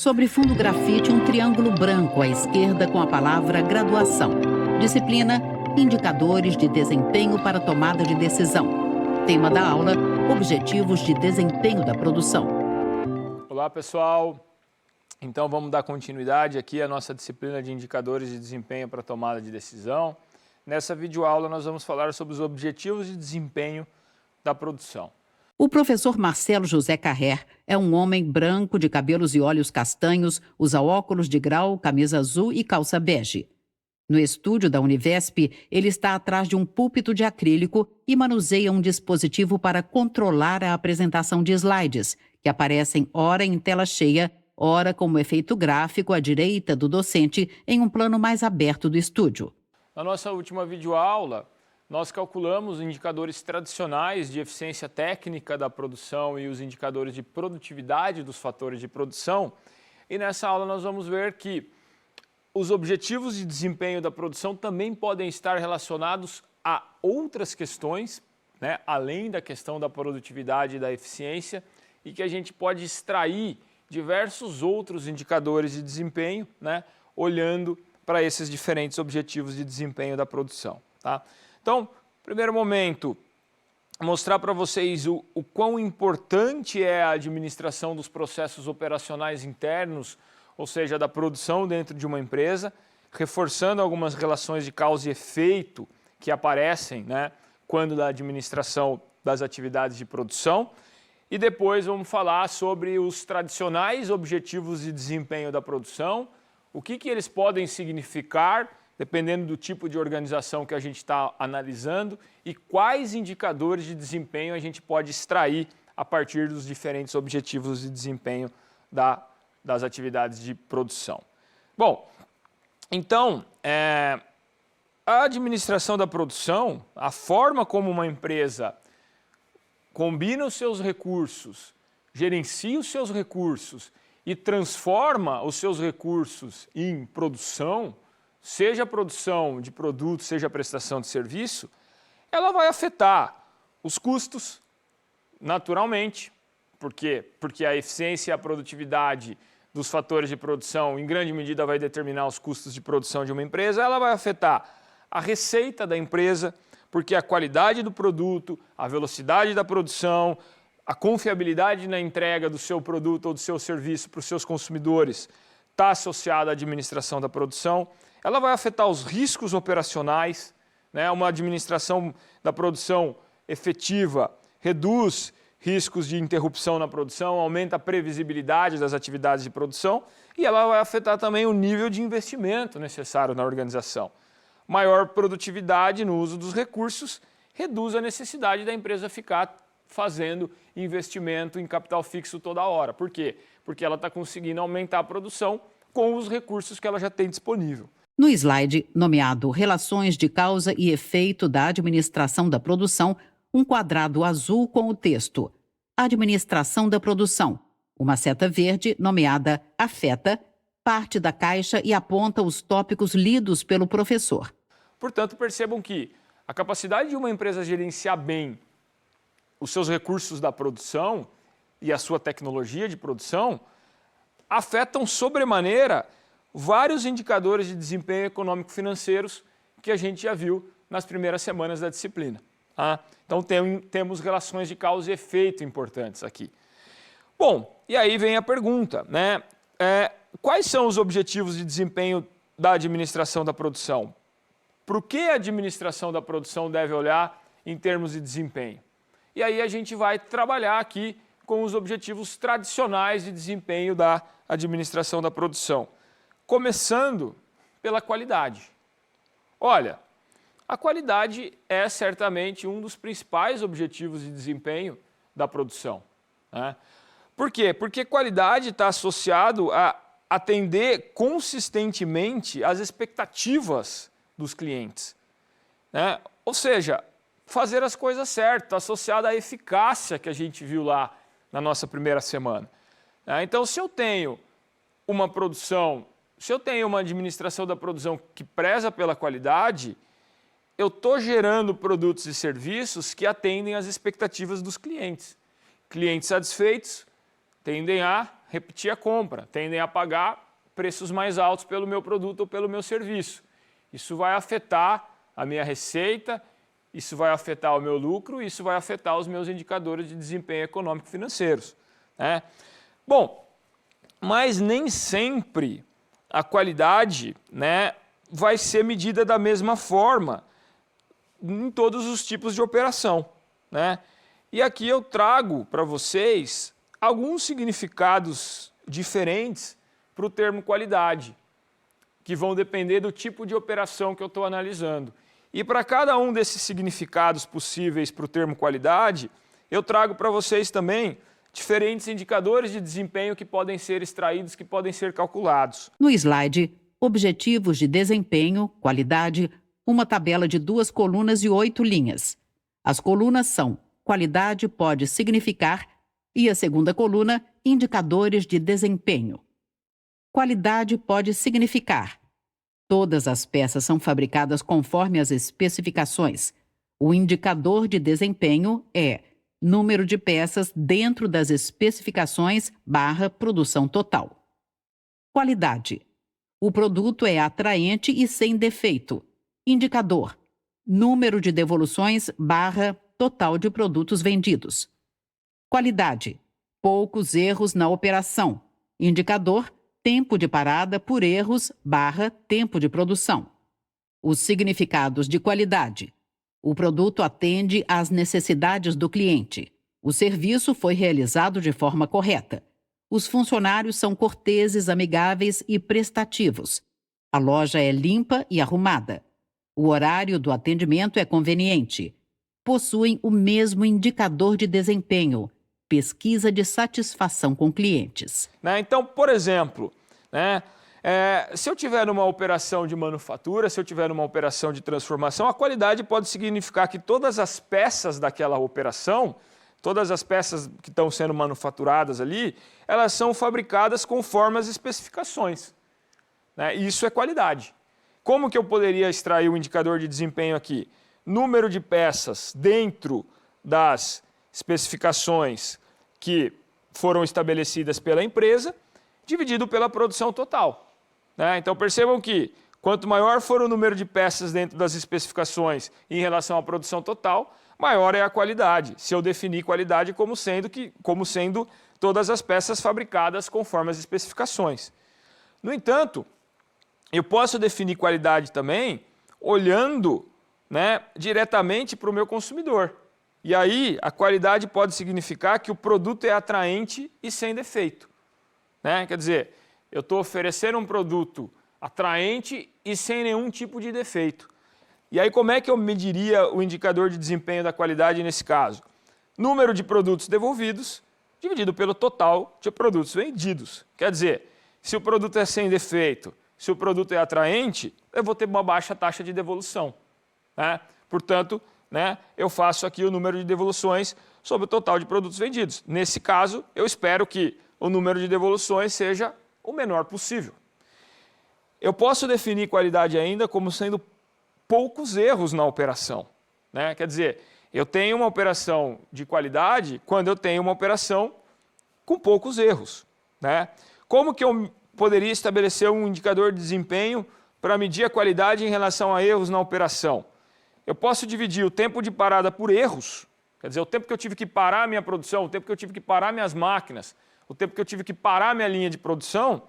Sobre fundo grafite, um triângulo branco à esquerda com a palavra graduação. Disciplina: Indicadores de desempenho para tomada de decisão. Tema da aula: Objetivos de desempenho da produção. Olá, pessoal. Então vamos dar continuidade aqui à nossa disciplina de indicadores de desempenho para tomada de decisão. Nessa videoaula nós vamos falar sobre os objetivos de desempenho da produção. O professor Marcelo José Carrer é um homem branco de cabelos e olhos castanhos, usa óculos de grau, camisa azul e calça bege. No estúdio da Univesp, ele está atrás de um púlpito de acrílico e manuseia um dispositivo para controlar a apresentação de slides, que aparecem ora em tela cheia, ora como efeito gráfico à direita do docente em um plano mais aberto do estúdio. Na nossa última videoaula, nós calculamos os indicadores tradicionais de eficiência técnica da produção e os indicadores de produtividade dos fatores de produção. E nessa aula nós vamos ver que os objetivos de desempenho da produção também podem estar relacionados a outras questões, né, além da questão da produtividade e da eficiência, e que a gente pode extrair diversos outros indicadores de desempenho, né, olhando para esses diferentes objetivos de desempenho da produção. Tá? Então, primeiro momento, mostrar para vocês o quão importante é a administração dos processos operacionais internos, ou seja, da produção dentro de uma empresa, reforçando algumas relações de causa e efeito que aparecem, né, quando da administração das atividades de produção. E depois vamos falar sobre os tradicionais objetivos de desempenho da produção, o que eles podem significar, dependendo do tipo de organização que a gente está analisando, e quais indicadores de desempenho a gente pode extrair a partir dos diferentes objetivos de desempenho das atividades de produção. Bom, então, a administração da produção, a forma como uma empresa combina os seus recursos, gerencia os seus recursos e transforma os seus recursos em produção, seja produção de produto, seja prestação de serviço, ela vai afetar os custos, naturalmente. Por quê? Porque a eficiência e a produtividade dos fatores de produção, em grande medida, vai determinar os custos de produção de uma empresa. Ela vai afetar a receita da empresa, porque a qualidade do produto, a velocidade da produção, a confiabilidade na entrega do seu produto ou do seu serviço para os seus consumidores está associada à administração da produção. Ela vai afetar os riscos operacionais, né? Uma administração da produção efetiva reduz riscos de interrupção na produção, aumenta a previsibilidade das atividades de produção e ela vai afetar também o nível de investimento necessário na organização. Maior produtividade no uso dos recursos reduz a necessidade da empresa ficar fazendo investimento em capital fixo toda hora. Por quê? Porque ela está conseguindo aumentar a produção com os recursos que ela já tem disponível. No slide, nomeado Relações de Causa e Efeito da Administração da Produção, um quadrado azul com o texto Administração da Produção. Uma seta verde, nomeada Afeta, parte da caixa e aponta os tópicos lidos pelo professor. Portanto, percebam que a capacidade de uma empresa gerenciar bem os seus recursos da produção e a sua tecnologia de produção afetam sobremaneira vários indicadores de desempenho econômico-financeiros que a gente já viu nas primeiras semanas da disciplina. Tá? Então temos relações de causa e efeito importantes aqui. Bom, e aí vem a pergunta, né? Quais são os objetivos de desempenho da administração da produção? Para o que a administração da produção deve olhar em termos de desempenho? E aí a gente vai trabalhar aqui com os objetivos tradicionais de desempenho da administração da produção. Começando pela qualidade. Olha, a qualidade é certamente um dos principais objetivos de desempenho da produção, né? Por quê? Porque qualidade está associado a atender consistentemente às expectativas dos clientes, né? Ou seja, fazer as coisas certas, está associado à eficácia que a gente viu lá na nossa primeira semana. Então, se eu tenho uma produção, se eu tenho uma administração da produção que preza pela qualidade, eu estou gerando produtos e serviços que atendem às expectativas dos clientes. Clientes satisfeitos tendem a repetir a compra, tendem a pagar preços mais altos pelo meu produto ou pelo meu serviço. Isso vai afetar a minha receita, isso vai afetar o meu lucro, isso vai afetar os meus indicadores de desempenho econômico financeiros, né? Bom, mas nem sempre a qualidade, né, vai ser medida da mesma forma em todos os tipos de operação, né? E aqui eu trago para vocês alguns significados diferentes para o termo qualidade, que vão depender do tipo de operação que eu estou analisando. E para cada um desses significados possíveis para o termo qualidade, eu trago para vocês também diferentes indicadores de desempenho que podem ser extraídos, que podem ser calculados. No slide, objetivos de desempenho, qualidade, uma tabela de 2 colunas e 8 linhas. As colunas são qualidade pode significar e a segunda coluna, indicadores de desempenho. Qualidade pode significar: todas as peças são fabricadas conforme as especificações. O indicador de desempenho é número de peças dentro das especificações / produção total. Qualidade: o produto é atraente e sem defeito. Indicador: número de devoluções / total de produtos vendidos. Qualidade: poucos erros na operação. Indicador: tempo de parada por erros / tempo de produção. Os significados de qualidade: o produto atende às necessidades do cliente. O serviço foi realizado de forma correta. Os funcionários são corteses, amigáveis e prestativos. A loja é limpa e arrumada. O horário do atendimento é conveniente. Possuem o mesmo indicador de desempenho, pesquisa de satisfação com clientes. Então, por exemplo, se eu tiver uma operação de manufatura, se eu tiver uma operação de transformação, a qualidade pode significar que todas as peças daquela operação, todas as peças que estão sendo manufaturadas ali, elas são fabricadas conforme as especificações, né? Isso é qualidade. Como que eu poderia extrair o indicador de desempenho aqui? Número de peças dentro das especificações que foram estabelecidas pela empresa, dividido pela produção total, né? Então percebam que quanto maior for o número de peças dentro das especificações em relação à produção total, maior é a qualidade, se eu definir qualidade como sendo todas as peças fabricadas conforme as especificações. No entanto, eu posso definir qualidade também olhando, né, diretamente para o meu consumidor. E aí a qualidade pode significar que o produto é atraente e sem defeito, né? Quer dizer, eu estou oferecendo um produto atraente e sem nenhum tipo de defeito. E aí como é que eu mediria o indicador de desempenho da qualidade nesse caso? Número de produtos devolvidos dividido pelo total de produtos vendidos. Quer dizer, se o produto é sem defeito, se o produto é atraente, eu vou ter uma baixa taxa de devolução, né? Portanto, né, eu faço aqui o número de devoluções sobre o total de produtos vendidos. Nesse caso, eu espero que o número de devoluções seja o menor possível. Eu posso definir qualidade ainda como sendo poucos erros na operação, né? Quer dizer, eu tenho uma operação de qualidade quando eu tenho uma operação com poucos erros, né? Como que eu poderia estabelecer um indicador de desempenho para medir a qualidade em relação a erros na operação? Eu posso dividir o tempo de parada por erros, quer dizer, o tempo que eu tive que parar a minha produção, o tempo que eu tive que parar minhas máquinas, o tempo que eu tive que parar a minha linha de produção,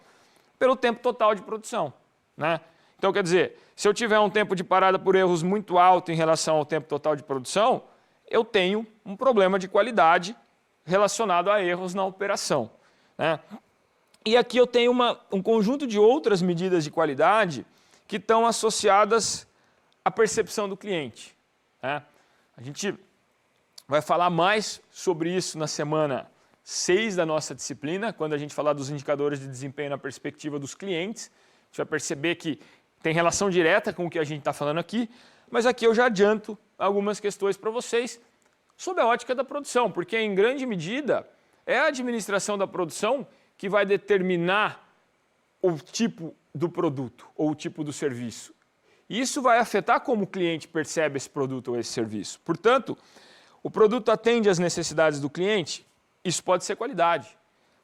pelo tempo total de produção, né? Então, quer dizer, se eu tiver um tempo de parada por erros muito alto em relação ao tempo total de produção, eu tenho um problema de qualidade relacionado a erros na operação, né? E aqui eu tenho um conjunto de outras medidas de qualidade que estão associadas à percepção do cliente, né? A gente vai falar mais sobre isso na semana 6 da nossa disciplina, quando a gente falar dos indicadores de desempenho na perspectiva dos clientes. A gente vai perceber que tem relação direta com o que a gente está falando aqui, mas aqui eu já adianto algumas questões para vocês sob a ótica da produção, porque em grande medida é a administração da produção que vai determinar o tipo do produto ou o tipo do serviço. Isso vai afetar como o cliente percebe esse produto ou esse serviço. Portanto, o produto atende às necessidades do cliente, isso pode ser qualidade.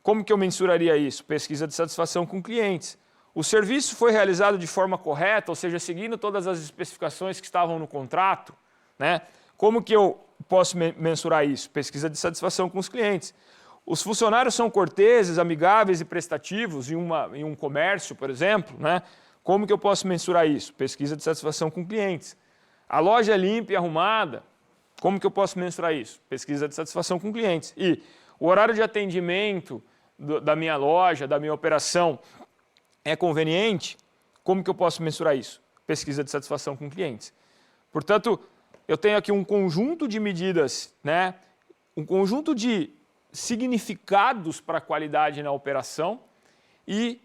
Como que eu mensuraria isso? Pesquisa de satisfação com clientes. O serviço foi realizado de forma correta, ou seja, seguindo todas as especificações que estavam no contrato, né? Como que eu posso mensurar isso? Pesquisa de satisfação com os clientes. Os funcionários são corteses, amigáveis e prestativos em um comércio, por exemplo, né? Como que eu posso mensurar isso? Pesquisa de satisfação com clientes. A loja é limpa e arrumada. Como que eu posso mensurar isso? Pesquisa de satisfação com clientes. E o horário de atendimento da minha loja, da minha operação, é conveniente? Como que eu posso mensurar isso? Pesquisa de satisfação com clientes. Portanto, eu tenho aqui um conjunto de medidas, né? Um conjunto de significados para a qualidade na operação e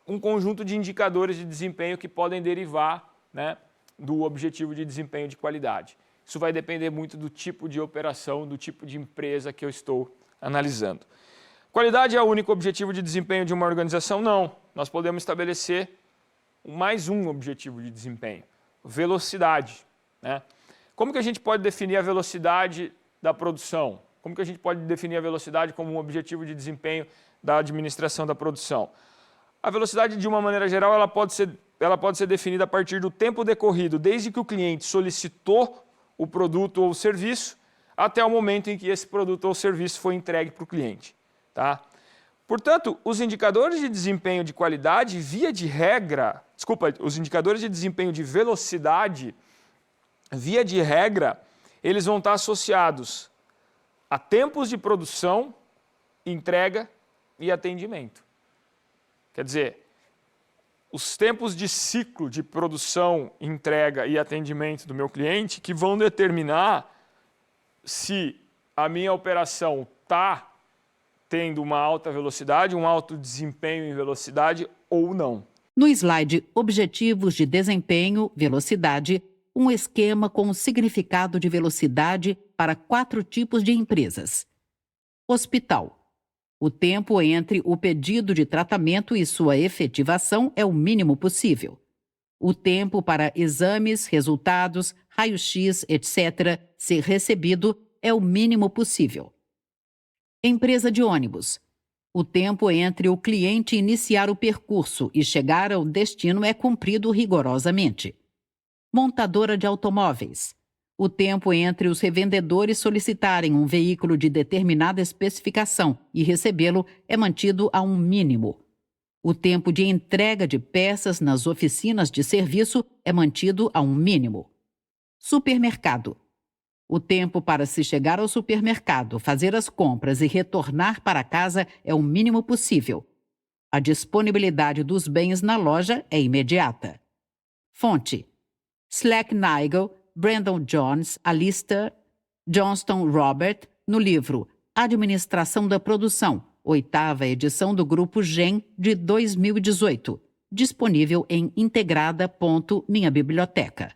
um conjunto de indicadores de desempenho que podem derivar, né, do objetivo de desempenho de qualidade. Isso vai depender muito do tipo de operação, do tipo de empresa que eu estou analisando. Qualidade é o único objetivo de desempenho de uma organização? Não. Nós podemos estabelecer mais um objetivo de desempenho, velocidade, né? Como que a gente pode definir a velocidade da produção? Como que a gente pode definir a velocidade como um objetivo de desempenho da administração da produção? A velocidade, de uma maneira geral, ela pode ser definida a partir do tempo decorrido, desde que o cliente solicitou o produto ou o serviço, até o momento em que esse produto ou serviço foi entregue para o cliente. Tá? Portanto, os indicadores de desempenho de qualidade, os indicadores de desempenho de velocidade, via de regra, eles vão estar associados a tempos de produção, entrega e atendimento. Quer dizer, os tempos de ciclo de produção, entrega e atendimento do meu cliente que vão determinar se a minha operação está tendo uma alta velocidade, um alto desempenho em velocidade ou não. No slide Objetivos de Desempenho, Velocidade, um esquema com o significado de velocidade para 4 tipos de empresas. Hospital. O tempo entre o pedido de tratamento e sua efetivação é o mínimo possível. O tempo para exames, resultados, raio-x, etc., ser recebido é o mínimo possível. Empresa de ônibus. O tempo entre o cliente iniciar o percurso e chegar ao destino é cumprido rigorosamente. Montadora de automóveis. O tempo entre os revendedores solicitarem um veículo de determinada especificação e recebê-lo é mantido a um mínimo. O tempo de entrega de peças nas oficinas de serviço é mantido a um mínimo. Supermercado. O tempo para se chegar ao supermercado, fazer as compras e retornar para casa é o mínimo possível. A disponibilidade dos bens na loja é imediata. Fonte: Slack-Nigel, Brandon Jones, Alistair, Johnston Robert, no livro Administração da Produção, 8ª edição do Grupo GEM de 2018, disponível em integrada.minhabiblioteca.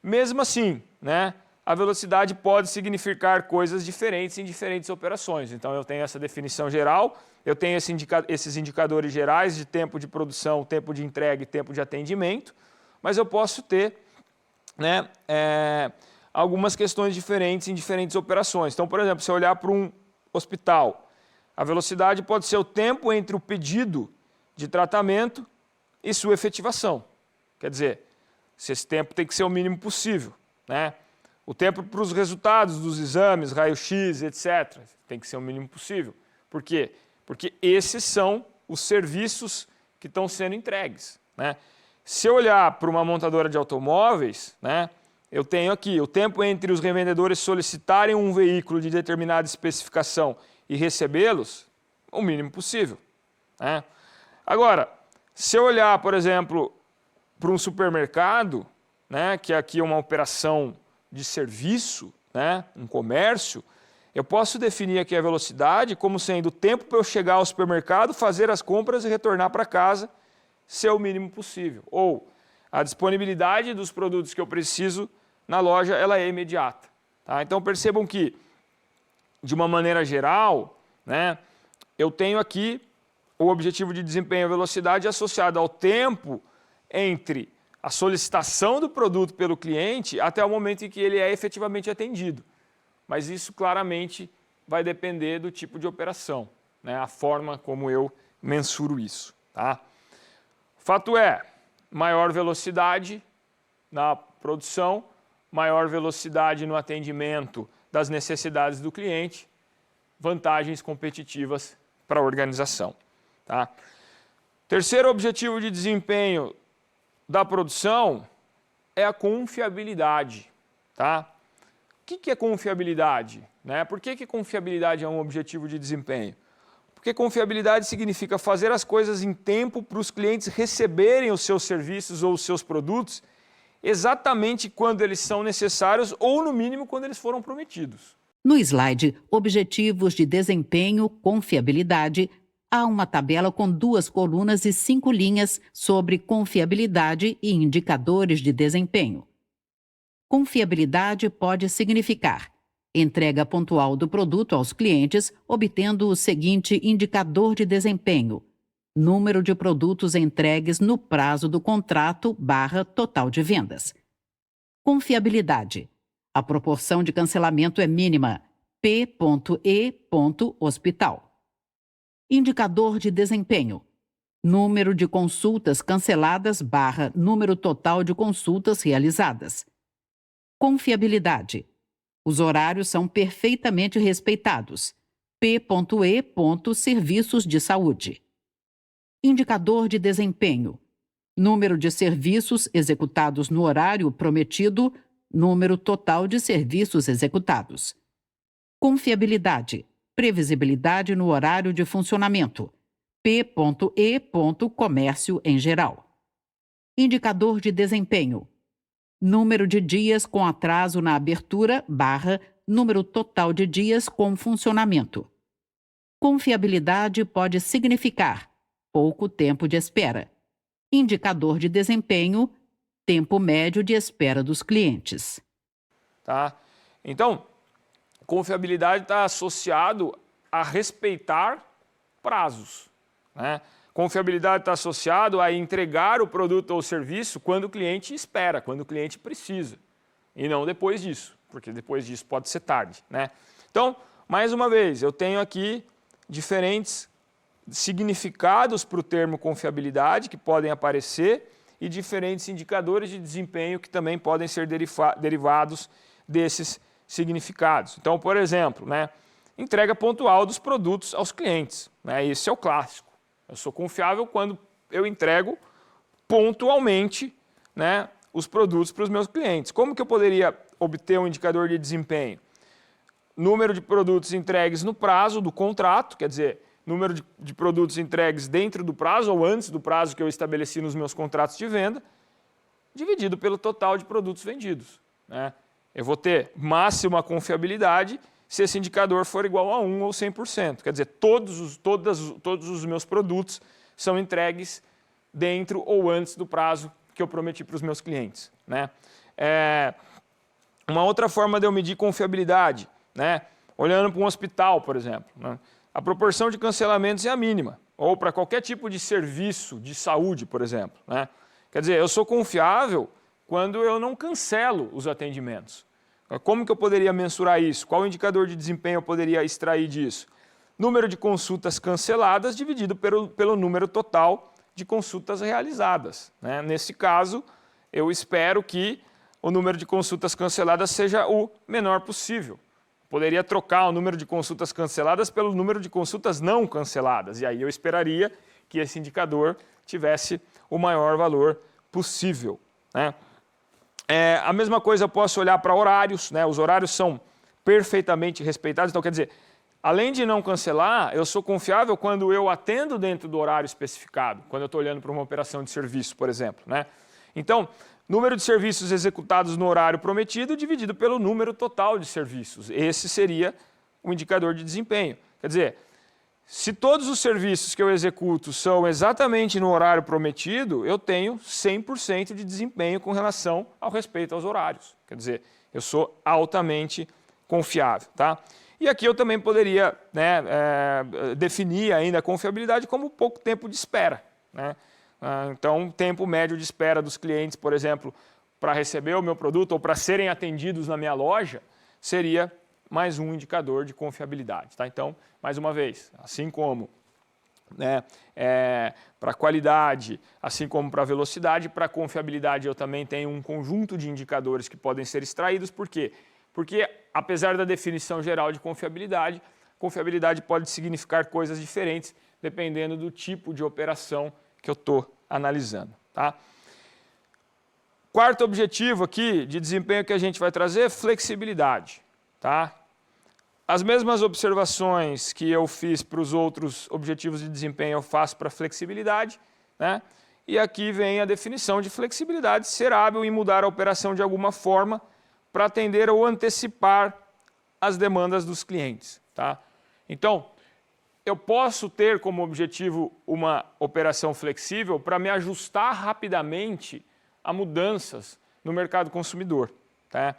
Mesmo assim, né, a velocidade pode significar coisas diferentes em diferentes operações. Então, eu tenho essa definição geral, eu tenho esses indicadores gerais de tempo de produção, tempo de entrega e tempo de atendimento, mas eu posso ter, né, algumas questões diferentes em diferentes operações. Então, por exemplo, se eu olhar para um hospital, a velocidade pode ser o tempo entre o pedido de tratamento e sua efetivação. Quer dizer, esse tempo tem que ser o mínimo possível, né? O tempo para os resultados dos exames, raio-x, etc., tem que ser o mínimo possível. Por quê? Porque esses são os serviços que estão sendo entregues, né? Se eu olhar para uma montadora de automóveis, né, eu tenho aqui o tempo entre os revendedores solicitarem um veículo de determinada especificação e recebê-los, o mínimo possível, né? Agora, se eu olhar, por exemplo, para um supermercado, né, que aqui é uma operação de serviço, né, um comércio, eu posso definir aqui a velocidade como sendo o tempo para eu chegar ao supermercado, fazer as compras e retornar para casa, ser o mínimo possível. Ou a disponibilidade dos produtos que eu preciso na loja, ela é imediata. Tá? Então percebam que, de uma maneira geral, né, eu tenho aqui o objetivo de desempenho e velocidade associado ao tempo entre a solicitação do produto pelo cliente até o momento em que ele é efetivamente atendido. Mas isso claramente vai depender do tipo de operação. né, a forma como eu mensuro isso. Tá? Fato é, maior velocidade na produção, maior velocidade no atendimento das necessidades do cliente, vantagens competitivas para a organização. Tá? Terceiro objetivo de desempenho da produção é a confiabilidade. Tá? O que é confiabilidade? Né? Por que confiabilidade é um objetivo de desempenho? Porque confiabilidade significa fazer as coisas em tempo para os clientes receberem os seus serviços ou os seus produtos exatamente quando eles são necessários ou, no mínimo, quando eles foram prometidos. No slide Objetivos de Desempenho, Confiabilidade, há uma tabela com 2 colunas e 5 linhas sobre confiabilidade e indicadores de desempenho. Confiabilidade pode significar entrega pontual do produto aos clientes, obtendo o seguinte indicador de desempenho: número de produtos entregues no prazo do contrato / total de vendas. Confiabilidade: a proporção de cancelamento é mínima, P.E. Hospital. Indicador de desempenho: número de consultas canceladas / número total de consultas realizadas. Confiabilidade: os horários são perfeitamente respeitados, P.E. Serviços de saúde. Indicador de desempenho: número de serviços executados no horário prometido, número total de serviços executados. Confiabilidade: previsibilidade no horário de funcionamento, P.E. Comércio em geral. Indicador de desempenho: número de dias com atraso na abertura / número total de dias com funcionamento. Confiabilidade pode significar pouco tempo de espera. Indicador de desempenho: tempo médio de espera dos clientes. Tá? Então, confiabilidade está associado a respeitar prazos. Né? Confiabilidade está associado a entregar o produto ou serviço quando o cliente espera, quando o cliente precisa. E não depois disso, porque depois disso pode ser tarde. Né? Então, mais uma vez, eu tenho aqui diferentes significados para o termo confiabilidade que podem aparecer e diferentes indicadores de desempenho que também podem ser derivados desses significados. Então, por exemplo, né, entrega pontual dos produtos aos clientes. Né, esse é o clássico. Eu sou confiável quando eu entrego pontualmente, né, os produtos para os meus clientes. Como que eu poderia obter um indicador de desempenho? Número de produtos entregues no prazo do contrato, quer dizer, número de produtos entregues dentro do prazo ou antes do prazo que eu estabeleci nos meus contratos de venda, dividido pelo total de produtos vendidos. Né? Eu vou ter máxima confiabilidade se esse indicador for igual a 1 ou 100%. Quer dizer, todos os meus produtos são entregues dentro ou antes do prazo que eu prometi para os meus clientes. Né? Uma outra forma de eu medir confiabilidade, né? Olhando para um hospital, por exemplo, né? A proporção de cancelamentos é a mínima, ou para qualquer tipo de serviço de saúde, por exemplo. Né? Quer dizer, eu sou confiável quando eu não cancelo os atendimentos. Como que eu poderia mensurar isso? Qual indicador de desempenho eu poderia extrair disso? Número de consultas canceladas dividido pelo número total de consultas realizadas. Né? Nesse caso, eu espero que o número de consultas canceladas seja o menor possível. Poderia trocar o número de consultas canceladas pelo número de consultas não canceladas. E aí eu esperaria que esse indicador tivesse o maior valor possível. Né? A mesma coisa eu posso olhar para horários. Né? Os horários são perfeitamente respeitados. Então, quer dizer, além de não cancelar, eu sou confiável quando eu atendo dentro do horário especificado, quando eu estou olhando para uma operação de serviço, por exemplo. Né? Então, número de serviços executados no horário prometido dividido pelo número total de serviços. Esse seria o indicador de desempenho. Quer dizer, se todos os serviços que eu executo são exatamente no horário prometido, eu tenho 100% de desempenho com relação ao respeito aos horários. Quer dizer, eu sou altamente confiável. Tá? E aqui eu também poderia, né, definir ainda a confiabilidade como pouco tempo de espera. Né? Então, tempo médio de espera dos clientes, por exemplo, para receber o meu produto ou para serem atendidos na minha loja, seria mais um indicador de confiabilidade. Tá? Então, mais uma vez, assim como para qualidade, assim como para velocidade, para confiabilidade eu também tenho um conjunto de indicadores que podem ser extraídos. Por quê? Porque, apesar da definição geral de confiabilidade, confiabilidade pode significar coisas diferentes dependendo do tipo de operação que eu estou analisando. Tá? Quarto objetivo aqui de desempenho que a gente vai trazer é flexibilidade. Tá? As mesmas observações que eu fiz para os outros objetivos de desempenho eu faço para flexibilidade, né? E aqui vem a definição de flexibilidade: ser hábil em mudar a operação de alguma forma para atender ou antecipar as demandas dos clientes. Tá? Então, eu posso ter como objetivo uma operação flexível para me ajustar rapidamente a mudanças no mercado consumidor. Tá?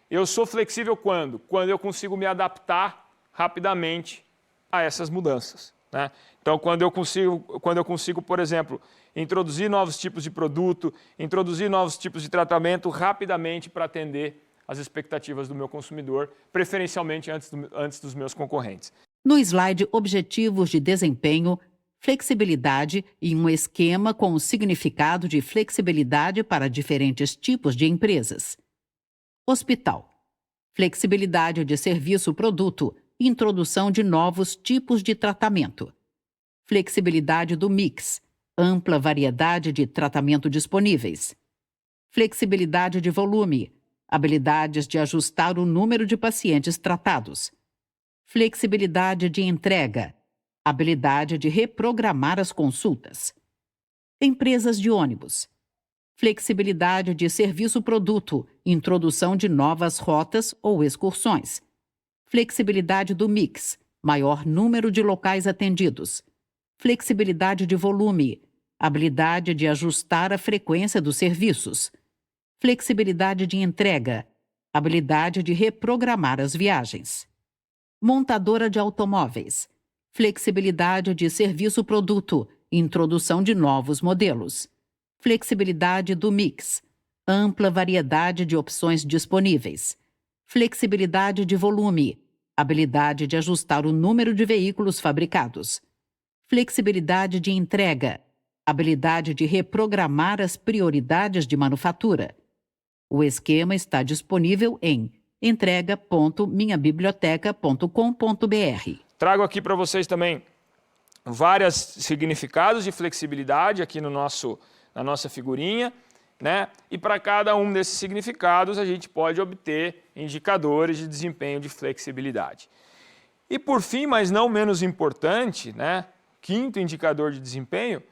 Eu sou flexível quando? Quando eu consigo me adaptar rapidamente a essas mudanças. Né? Então, quando eu consigo, por exemplo, introduzir novos tipos de produto, introduzir novos tipos de tratamento rapidamente para atender as expectativas do meu consumidor, preferencialmente antes dos meus concorrentes. No slide Objetivos de Desempenho, flexibilidade e um esquema com o significado de flexibilidade para diferentes tipos de empresas. Hospital. Flexibilidade de serviço-produto, introdução de novos tipos de tratamento. Flexibilidade do mix, ampla variedade de tratamento disponíveis. Flexibilidade de volume, habilidades de ajustar o número de pacientes tratados. Flexibilidade de entrega, habilidade de reprogramar as consultas. Empresas de ônibus. Flexibilidade de serviço-produto, introdução de novas rotas ou excursões. Flexibilidade do mix, maior número de locais atendidos. Flexibilidade de volume, habilidade de ajustar a frequência dos serviços. Flexibilidade de entrega, habilidade de reprogramar as viagens. Montadora de automóveis. Flexibilidade de serviço-produto, introdução de novos modelos. Flexibilidade do mix, ampla variedade de opções disponíveis. Flexibilidade de volume, habilidade de ajustar o número de veículos fabricados. Flexibilidade de entrega, habilidade de reprogramar as prioridades de manufatura. O esquema está disponível em entrega.minhabiblioteca.com.br. Trago aqui para vocês também vários significados de flexibilidade aqui na nossa figurinha, né? E para cada um desses significados a gente pode obter indicadores de desempenho de flexibilidade. E por fim, mas não menos importante, né? Quinto indicador de desempenho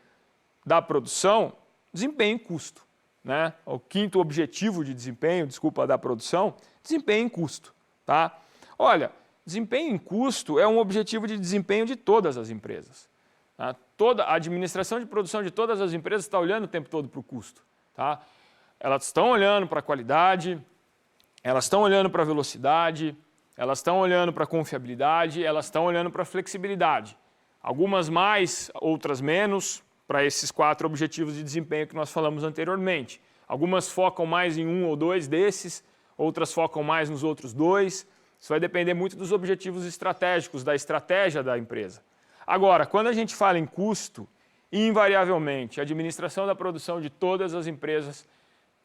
da produção, desempenho em custo. Né? O quinto objetivo de desempenho, da produção, desempenho em custo. Tá? Olha, desempenho em custo é um objetivo de desempenho de todas as empresas. Tá? Toda a administração de produção de todas as empresas está olhando o tempo todo para o custo. Tá? Elas estão olhando para a qualidade, elas estão olhando para a velocidade, elas estão olhando para a confiabilidade, elas estão olhando para a flexibilidade. Algumas mais, outras menos, para esses 4 objetivos de desempenho que nós falamos anteriormente. Algumas focam mais em um ou dois desses, outras focam mais nos outros 2. Isso vai depender muito dos objetivos estratégicos, da estratégia da empresa. Agora, quando a gente fala em custo, invariavelmente, a administração da produção de todas as empresas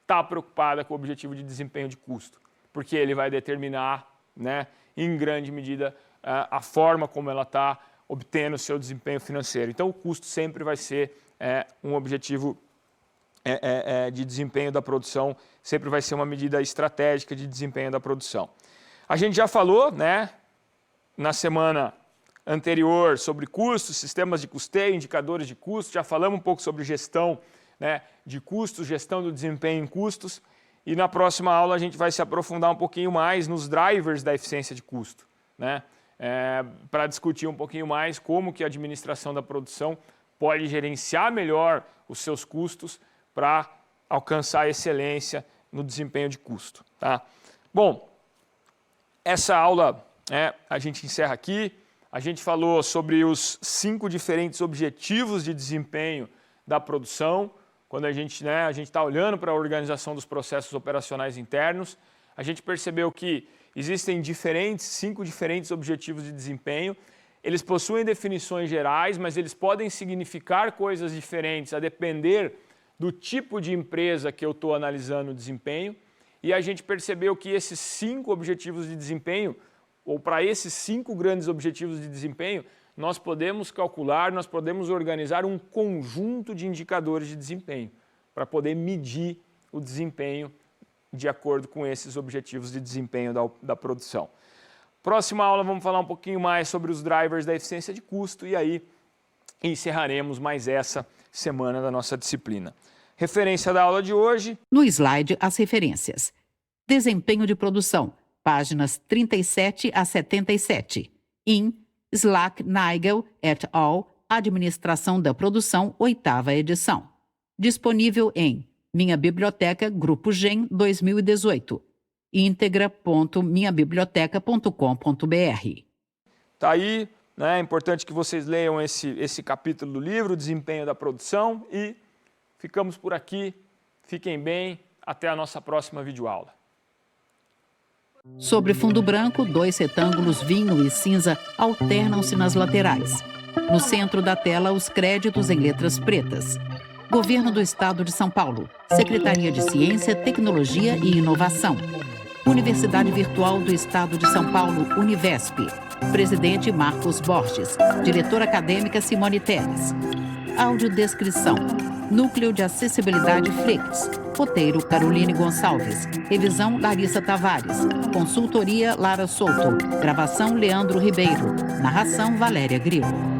está preocupada com o objetivo de desempenho de custo, porque ele vai determinar, né, em grande medida, a forma como ela está obtendo o seu desempenho financeiro. Então, o custo sempre vai ser um objetivo de desempenho da produção, sempre vai ser uma medida estratégica de desempenho da produção. A gente já falou, né, na semana anterior sobre custos, sistemas de custeio, indicadores de custos, já falamos um pouco sobre gestão, né, de custos, gestão do desempenho em custos, e na próxima aula a gente vai se aprofundar um pouquinho mais nos drivers da eficiência de custo, né? Para discutir um pouquinho mais como que a administração da produção pode gerenciar melhor os seus custos para alcançar excelência no desempenho de custo. Tá? Bom, essa aula a gente encerra aqui. A gente falou sobre os 5 diferentes objetivos de desempenho da produção. Quando a gente está olhando para a organização dos processos operacionais internos, a gente percebeu que Existem 5 diferentes objetivos de desempenho. Eles possuem definições gerais, mas eles podem significar coisas diferentes a depender do tipo de empresa que eu estou analisando o desempenho. E a gente percebeu que esses 5 objetivos de desempenho, ou para esses 5 grandes objetivos de desempenho, nós podemos calcular, nós podemos organizar um conjunto de indicadores de desempenho para poder medir o desempenho de acordo com esses objetivos de desempenho da produção. Próxima aula vamos falar um pouquinho mais sobre os drivers da eficiência de custo e aí encerraremos mais essa semana da nossa disciplina. Referência da aula de hoje. No slide, as referências. Desempenho de produção, páginas 37 a 77. In Slack, Nigel et al., Administração da Produção, 8ª edição. Disponível em Minha Biblioteca, Grupo GEM, 2018. integra.minhabiblioteca.com.br. Tá aí, né? É importante que vocês leiam esse capítulo do livro, Desempenho da Produção, e ficamos por aqui. Fiquem bem, até a nossa próxima videoaula. Sobre fundo branco, 2 retângulos vinho e cinza alternam-se nas laterais. No centro da tela, os créditos em letras pretas. Governo do Estado de São Paulo, Secretaria de Ciência, Tecnologia e Inovação. Universidade Virtual do Estado de São Paulo, Univesp. Presidente Marcos Borges. Diretora acadêmica Simone Teles. Audiodescrição. Núcleo de Acessibilidade Flix. Roteiro Caroline Gonçalves. Revisão Larissa Tavares. Consultoria Lara Souto. Gravação Leandro Ribeiro. Narração Valéria Grilo.